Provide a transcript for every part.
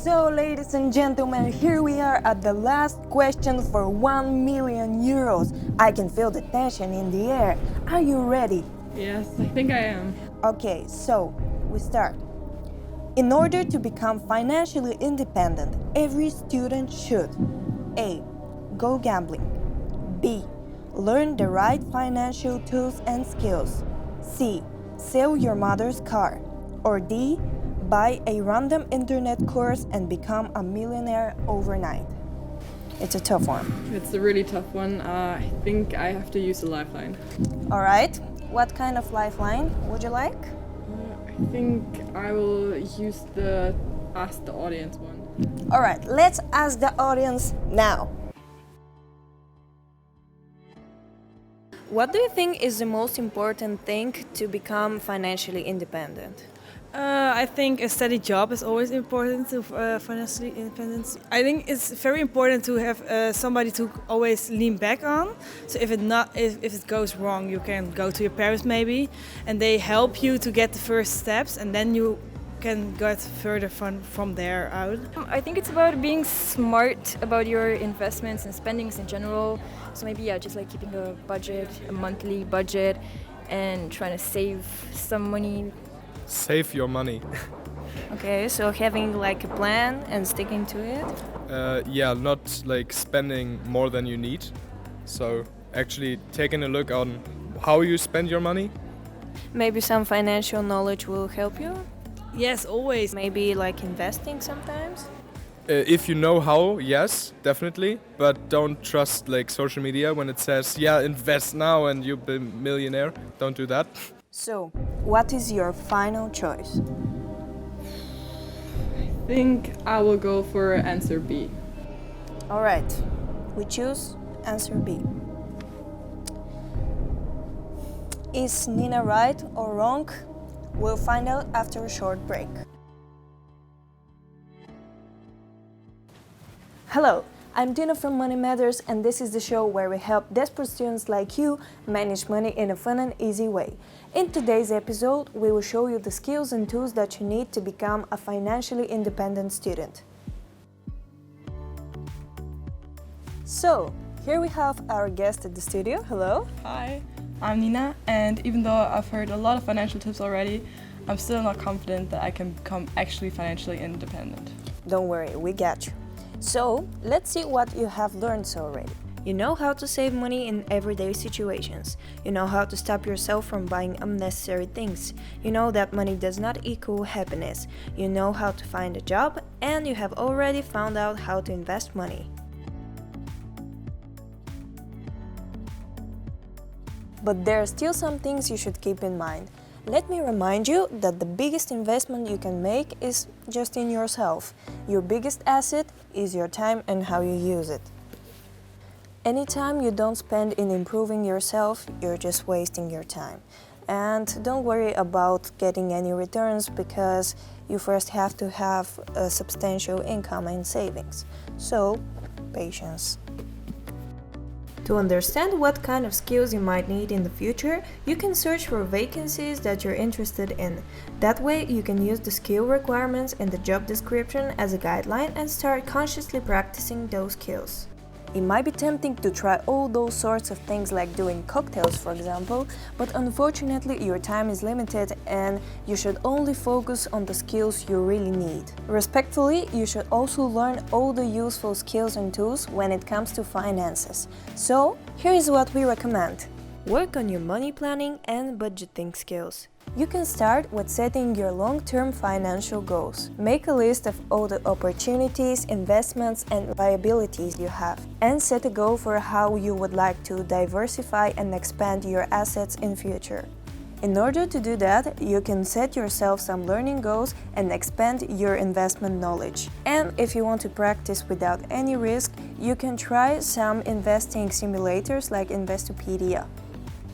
So, ladies and gentlemen, here we are at the last question for 1 million euros. I can feel the tension in the air. Are you ready? Yes, I think I am. Okay, so we start. In order to become financially independent, every student should A. Go gambling. B. Learn the right financial tools and skills. C. Sell your mother's car. Or D. Buy a random internet course and become a millionaire overnight. It's a tough one. It's a really tough one. I think I have to use a lifeline. Alright, what kind of lifeline would you like? I think I will use the ask the audience one. Alright, let's ask the audience now. What do you think is the most important thing to become financially independent? I think a steady job is always important to financially independence. I think it's very important to have somebody to always lean back on. So if it goes wrong, you can go to your parents maybe, and they help you to get the first steps, and then you can get further from there out. I think it's about being smart about your investments and spendings in general. So maybe just like keeping a budget, a monthly budget, and trying to save some money. Save your money. Okay, so having like a plan and sticking to it? Yeah, not like spending more than you need. So actually taking a look on how you spend your money. Maybe some financial knowledge will help you? Yes, always. Maybe like investing sometimes? If you know how, yes, definitely. But don't trust like social media when it says, yeah, invest now and you'll be a millionaire. Don't do that. So, what is your final choice? I think I will go for answer B. Alright, we choose answer B. Is Nina right or wrong? We'll find out after a short break. Hello, I'm Dina from Money Matters, and this is the show where we help desperate students like you manage money in a fun and easy way. In today's episode, we will show you the skills and tools that you need to become a financially independent student. So, here we have our guest at the studio. Hello. Hi, I'm Nina, and even though I've heard a lot of financial tips already, I'm still not confident that I can become actually financially independent. Don't worry, we got you. So, let's see what you have learned so already. You know how to save money in everyday situations. You know how to stop yourself from buying unnecessary things. You know that money does not equal happiness. You know how to find a job, and you have already found out how to invest money. But there are still some things you should keep in mind. Let me remind you that the biggest investment you can make is just in yourself. Your biggest asset is your time and how you use it. Any time you don't spend in improving yourself, you're just wasting your time. And don't worry about getting any returns because you first have to have a substantial income and savings. So, patience. To understand what kind of skills you might need in the future, you can search for vacancies that you're interested in. That way, you can use the skill requirements in the job description as a guideline and start consciously practicing those skills. It might be tempting to try all those sorts of things like doing cocktails, for example, but unfortunately your time is limited and you should only focus on the skills you really need. Respectfully, you should also learn all the useful skills and tools when it comes to finances. So, here is what we recommend. Work on your money planning and budgeting skills. You can start with setting your long-term financial goals. Make a list of all the opportunities, investments, and liabilities you have, and set a goal for how you would like to diversify and expand your assets in future. In order to do that, you can set yourself some learning goals and expand your investment knowledge. And if you want to practice without any risk, you can try some investing simulators like Investopedia.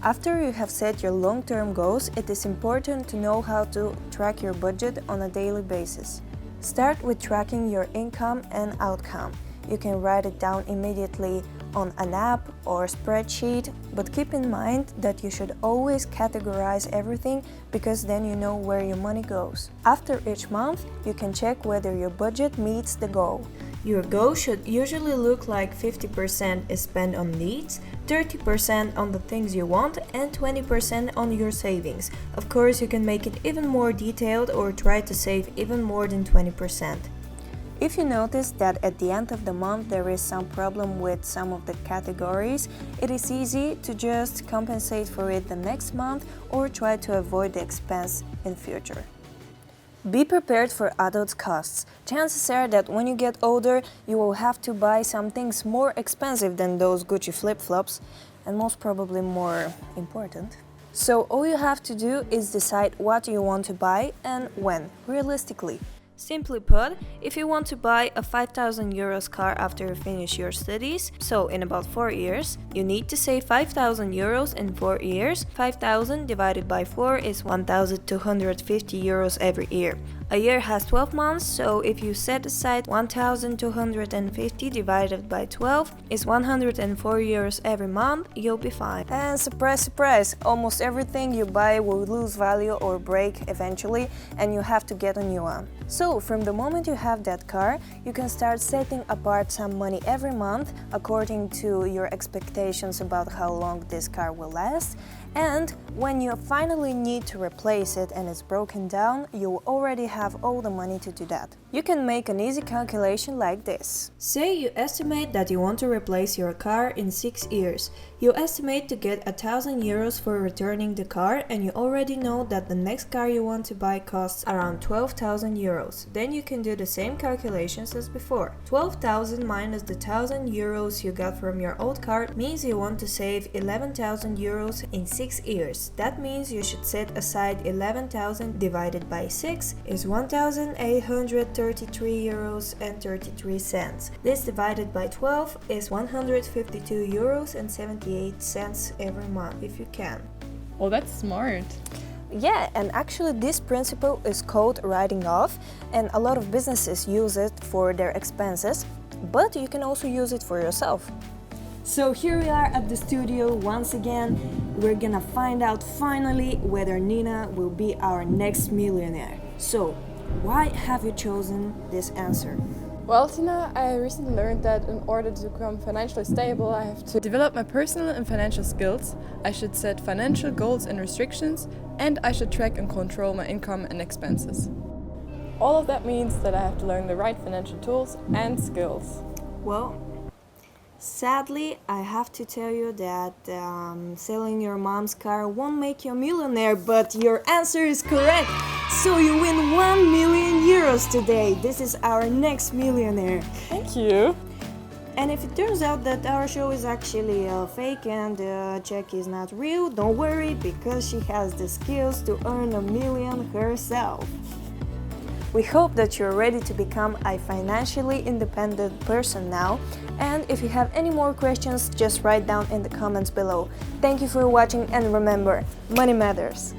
After you have set your long-term goals, it is important to know how to track your budget on a daily basis. Start with tracking your income and outcome. You can write it down immediately on an app or spreadsheet, but keep in mind that you should always categorize everything because then you know where your money goes. After each month, you can check whether your budget meets the goal. Your goal should usually look like 50% is spent on needs, 30% on the things you want, and 20% on your savings. Of course, you can make it even more detailed or try to save even more than 20%. If you notice that at the end of the month there is some problem with some of the categories, it is easy to just compensate for it the next month or try to avoid the expense in future. Be prepared for adult costs. Chances are that when you get older, you will have to buy some things more expensive than those Gucci flip-flops, and most probably more important. So all you have to do is decide what you want to buy and when, realistically. Simply put, if you want to buy a 5,000 euros car after you finish your studies, so in about 4 years, you need to save 5,000 euros in 4 years. 5,000 divided by 4 is 1,250 euros every year. A year has 12 months, so if you set aside 1,250 divided by 12 is 104 euros every month, you'll be fine. And surprise, surprise, almost everything you buy will lose value or break eventually, and you have to get a new one. So from the moment you have that car, you can start setting apart some money every month according to your expectations about how long this car will last. And when you finally need to replace it and it's broken down, you already have all the money to do that. You can make an easy calculation like this. Say you estimate that you want to replace your car in 6 years. You estimate to get 1,000 euros for returning the car, and you already know that the next car you want to buy costs around 12,000 euros. Then you can do the same calculations as before. 12,000 minus the 1,000 euros you got from your old car means you want to save 11,000 euros in 6 years. That means you should set aside 11,000 divided by 6 is 1,833 euros and 33 cents. This divided by 12 is 152 euros and 78 cents every month if you can. Oh, that's smart. Yeah, and actually this principle is called writing off, and a lot of businesses use it for their expenses, but you can also use it for yourself. So here we are at the studio once again. We're gonna find out finally whether Nina will be our next millionaire. So, why have you chosen this answer? Well, Tina, I recently learned that in order to become financially stable, I have to develop my personal and financial skills, I should set financial goals and restrictions, and I should track and control my income and expenses. All of that means that I have to learn the right financial tools and skills. Well, sadly, I have to tell you that selling your mom's car won't make you a millionaire, but your answer is correct. So you win 1 million euros today. This is our next millionaire. Thank you. And if it turns out that our show is actually fake and the check is not real, don't worry, because she has the skills to earn 1 million herself. We hope that you're ready to become a financially independent person now. And if you have any more questions, just write down in the comments below. Thank you for watching, and remember, money matters.